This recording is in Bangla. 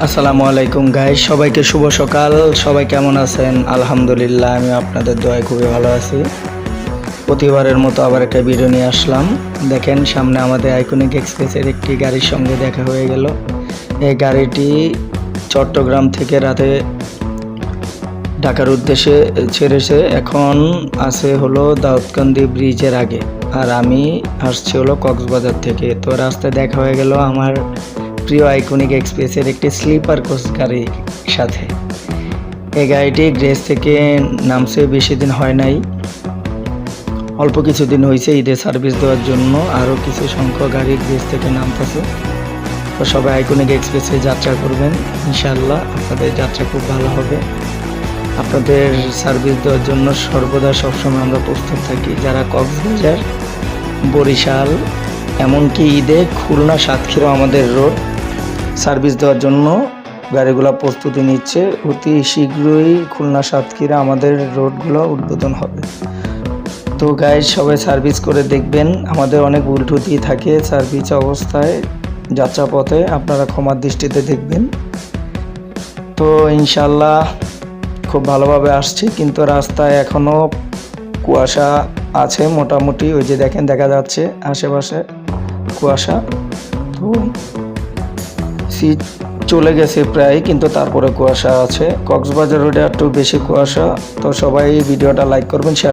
আসসালামু আলাইকুম গাইস, সবাইকে শুভ সকাল। সবাই কেমন আছেন? আলহামদুলিল্লাহ, আমি আপনাদের দোয়ায় খুবই ভালো আছি। প্রতিবারের মতো আবার একটা ভিডিও নিয়ে আসলাম। দেখেন, সামনে আমাদের আইকনিক এক্সপ্রেসের একটি গাড়ির সঙ্গে দেখা হয়ে গেল। এই গাড়িটি চট্টগ্রাম থেকে রাতে ঢাকার উদ্দেশ্যে ছেড়েছে। এখন আছে হলো দাউদকান্দি ব্রিজের আগে, আর আমি আসছি হলো কক্সবাজার থেকে। তো রাস্তায় দেখা হয়ে গেল আমার প্রিয় আইকনিক এক্সপ্রেসের একটি স্লিপার কোচ গাড়ির সাথে। এই গাড়িটি গ্রেস থেকে নামছে বেশি দিন হয় নাই, অল্প কিছুদিন হয়েছে ঈদে সার্ভিস দেওয়ার জন্য। আরও কিছু সংখ্যক গাড়ি গ্রেস থেকে নামতেছে। তো সবাই আইকনিক এক্সপ্রেসে যাত্রা করবেন, ইনশাআল্লাহ আপনাদের যাত্রা খুব ভালো হবে। আপনাদের সার্ভিস দেওয়ার জন্য সর্বদা সবসময় আমরা প্রস্তুত থাকি। যারা কক্সবাজার, বরিশাল, এমনকি ঈদে খুলনা সাতক্ষীরা আমাদের রোড সার্ভিস দেওয়ার জন্য গাড়িগুলো প্রস্তুতি নিচ্ছে। অতি শীঘ্রই খুলনা সাতক্ষীরা আমাদের রোডগুলো উদ্বোধন হবে। তো গাইজ, সবাই সার্ভিস করে দেখবেন। আমাদের অনেক ভুল ত্রুটি থাকে সার্ভিস অবস্থায়, যাত্রাপথে, আপনারা ক্ষমার দৃষ্টিতে দেখবেন। তো ইনশাল্লাহ খুব ভালোভাবে আসছি, কিন্তু রাস্তায় এখনও কুয়াশা আছে মোটামুটি। ওই যে দেখেন, দেখা যাচ্ছে আশেপাশে কুয়াশা। তো শীত চলে গেছে প্রায়, কিন্তু তারপরে কুয়াশা আছে। কক্সবাজার রোডে একটু বেশি কুয়াশা। তো সবাই ভিডিওটা লাইক করবেন, শেয়ার